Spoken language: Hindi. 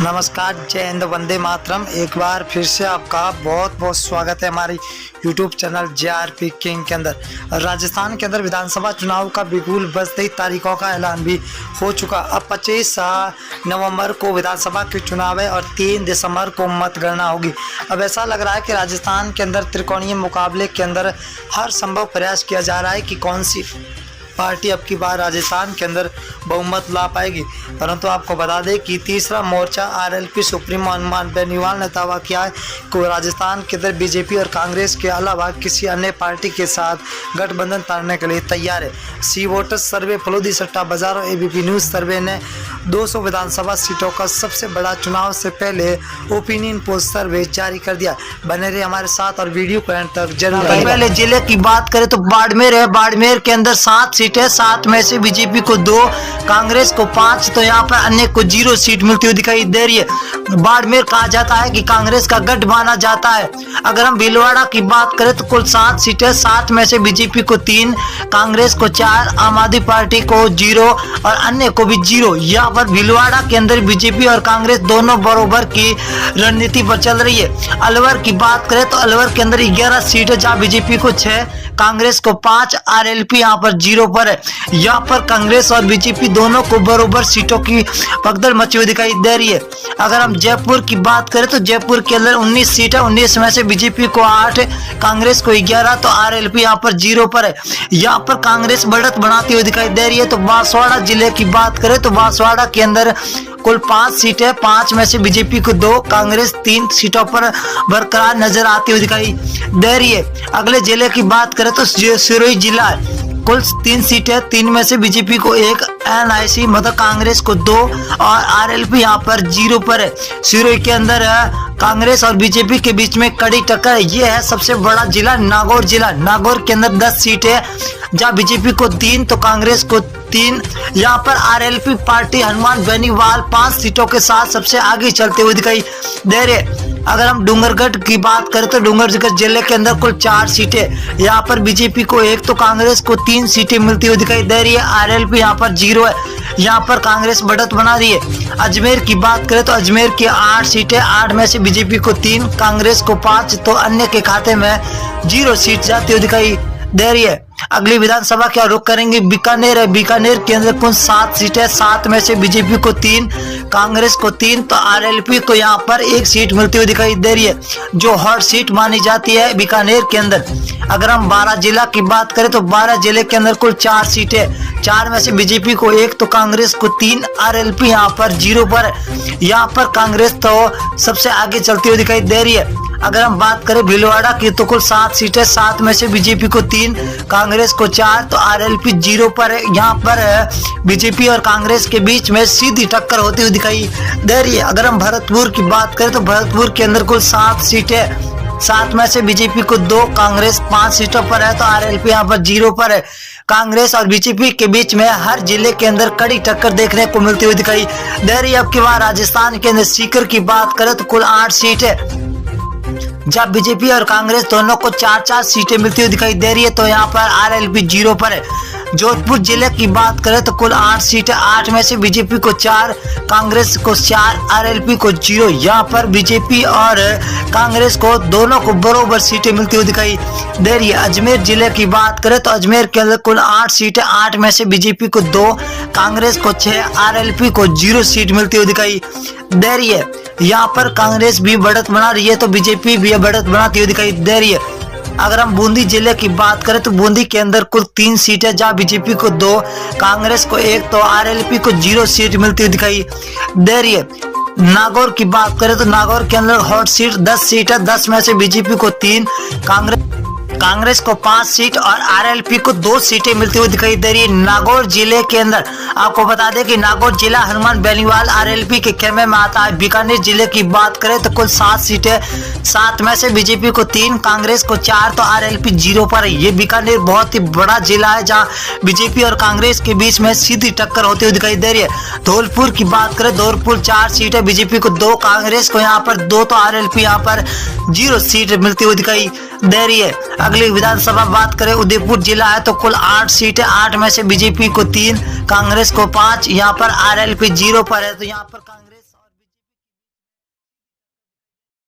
नमस्कार, जय हिंद, वंदे मातरम। एक बार फिर से आपका बहुत बहुत स्वागत है हमारी यूट्यूब चैनल JRP किंग के अंदर। राजस्थान के अंदर विधानसभा चुनाव का बिल्कुल बजती तारीखों का ऐलान भी हो चुका। अब 25 नवंबर को विधानसभा के चुनाव है और 3 दिसंबर को मतगणना होगी। अब ऐसा लग रहा है कि राजस्थान के अंदर त्रिकोणीय मुकाबले के अंदर हर संभव प्रयास किया जा रहा है कि कौन सी पार्टी अब की बार राजस्थान के अंदर बहुमत ला पाएगी। परंतु आपको बता दें कि तीसरा मोर्चा RLP सुप्रीमो हनुमान बेनीवाल ने दावा किया है कि वो राजस्थान के अंदर बीजेपी और कांग्रेस के अलावा किसी अन्य पार्टी के साथ गठबंधन तोड़ने के लिए तैयार है। सी वोटर्स सर्वे, फलोदी सट्टा बाजार और ABP न्यूज़ सर्वे ने 200 विधानसभा सीटों का सबसे बड़ा चुनाव से पहले ओपिनियन पोल सर्वे जारी कर दिया। बने रहे हमारे साथ और वीडियो को एंड तक जरूर। पहले जिले की बात करें तो बाड़मेर है। बाड़मेर के अंदर 7 सीटें, 7 में से बीजेपी को 2, कांग्रेस को 5, तो यहाँ पर अन्य को 0 सीट मिलती हुई दिखाई दे रही है। बाड़मेर कहा जाता है कि कांग्रेस का गढ़ माना जाता है। अगर हम भीलवाड़ा की बात करें तो कुल 7 सीटें, 7 में से बीजेपी को 3, कांग्रेस को 4, आम आदमी पार्टी को 0 और अन्य को भी 0। यहाँ पर भीलवाड़ा के अंदर बीजेपी और कांग्रेस दोनों बराबर की रणनीति पर चल रही है। अलवर की बात करें तो अलवर के अंदर 11 सीटें, जहाँ बीजेपी को 6, कांग्रेस को 5, RLP यहाँ पर 0 पर है। यहाँ पर कांग्रेस और बीजेपी दोनों को बराबर सीटों की भगदड़ मची हुई दिखाई दे रही है। अगर हम जयपुर की बात करें तो जयपुर के अंदर 19 सीटें, 19 में से बीजेपी को 8, कांग्रेस को 11, तो RLP यहाँ पर 0 पर है। यहाँ पर कांग्रेस बढ़त बनाती हुई दिखाई दे रही है। तो बांसवाड़ा जिले की बात करें तो बांसवाड़ा के अंदर कुल 5 सीटें, 5 में से बीजेपी को 2, कांग्रेस 3 सीटों पर बरकरार नजर आती हुई दिखाई दे रही है। अगले जिले की बात करें तो सिरोही जिला है। कुल 3 सीटें, 3 में से बीजेपी को 1, NIC मतलब कांग्रेस को 2 और RLP यहाँ पर 0 पर है। सिरोही के अंदर कांग्रेस और बीजेपी के बीच में कड़ी टक्कर है। ये है सबसे बड़ा जिला नागौर जिला। नागौर के अंदर 10 सीटें, जहाँ बीजेपी को 3 तो कांग्रेस को 3। यहाँ पर RLP पार्टी हनुमान बेनीवाल 5 सीटों के साथ सबसे आगे चलते हुए दिखाई दे रहे। अगर हम डूंगरगढ़ की बात करें तो डूंगरगढ़ जिले के अंदर कुल 4 सीटें, यहाँ पर बीजेपी को 1 तो कांग्रेस को 3 सीटें मिलती हुई दिखाई दे रही है। RLP यहाँ पर 0 है। यहाँ पर कांग्रेस बढ़त बना रही है। अजमेर की बात करें तो अजमेर की 8 सीटें, 8 में से बीजेपी को 3, कांग्रेस को 5, तो अन्य के खाते में 0 सीट जाती हुई दिखाई दे रही है। अगली विधानसभा क्या रुख करेंगे, बीकानेर है। बीकानेर के अंदर कुल 7 सीटें, 7 में से बीजेपी को 3, कांग्रेस को 3, तो RLP को यहाँ पर 1 सीट मिलती हुई दिखाई दे रही है, जो हॉट सीट मानी जाती है बीकानेर के अंदर। अगर हम 12 जिला की बात करें तो 12 जिले के अंदर कुल 4 सीटें, 4 में से बीजेपी को 1 तो कांग्रेस को 3, RLP यहाँ पर 0 पर है। यहाँ पर कांग्रेस तो सबसे आगे चलती हुई दिखाई दे रही है। अगर हम बात करें भीलवाड़ा की तो कुल 7 सीटें, 7 में से बीजेपी को 3, कांग्रेस को 4, तो RLP 0 पर है। यहाँ पर बीजेपी और कांग्रेस के बीच में सीधी टक्कर होती हुई दिखाई दे रही है। अगर हम भरतपुर की बात करें तो भरतपुर के अंदर कुल 7 सीटें, 7 में से बीजेपी को 2, कांग्रेस 5 सीटों पर है, तो RLP यहाँ पर 0 पर है। कांग्रेस और बीजेपी के बीच में हर जिले के अंदर कड़ी टक्कर देखने को मिलती हुई दिखाई दे रही है। अब की बार राजस्थान के अंदर सीकर की बात करें तो कुल 8 सीटें, जब बीजेपी और कांग्रेस दोनों को 4-4 सीटें मिलती हुई दिखाई दे रही है, तो यहाँ पर RLP 0 पर है। जोधपुर जिले की बात करें तो कुल 8 सीटें, 8 में से बीजेपी को 4, कांग्रेस को 4, RLP को 0। यहाँ पर बीजेपी और कांग्रेस को दोनों को बराबर सीटें मिलती हुई दिखाई दे रही है। अजमेर जिले की बात करें तो अजमेर के अंदर कुल 8 सीटें, 8 में से बीजेपी को 2, कांग्रेस को 6, RLP को 0 सीट मिलती हुई दिखाई दे रही है। यहाँ पर कांग्रेस भी बढ़त बना रही है तो बीजेपी भी बढ़त बनाती हुई दिखाई दे रही है। अगर हम बूंदी जिले की बात करें तो बूंदी के अंदर कुल 3 सीटें, जहाँ बीजेपी को 2, कांग्रेस को 1, तो RLP को 0 सीट मिलती हुई दिखाई दे रही है। नागौर की बात करें तो नागौर के अंदर हॉट सीट 10 सीटें, 10 में से बीजेपी को 3, कांग्रेस को 5 सीट और RLP को 2 सीटें मिलती हुई दिखाई दे रही है। नागौर जिले के अंदर आपको बता दें कि नागौर जिला हनुमान बेनीवाल RLP के खेमे में आता है। बीकानेर जिले की बात करें तो कुल 7 सीटें, 7 में से बीजेपी को 3, कांग्रेस को 4, तो RLP 0 पर है। ये बीकानेर बहुत ही बड़ा जिला है, जहाँ बीजेपी और कांग्रेस के बीच में सीधी टक्कर होती हुई दिखाई दे रही है। धौलपुर की बात करें, धौलपुर 4 सीटें, बीजेपी को 2, कांग्रेस को यहाँ पर 2, तो RLP यहाँ पर 0 सीट मिलती हुई दिखाई दे रही है। अगली विधानसभा बात करें उदयपुर जिला है तो कुल 8 सीटें, 8 में से बीजेपी को 3, कांग्रेस को 5, यहाँ पर RLP 0 पर है। तो यहाँ पर कांग्रेस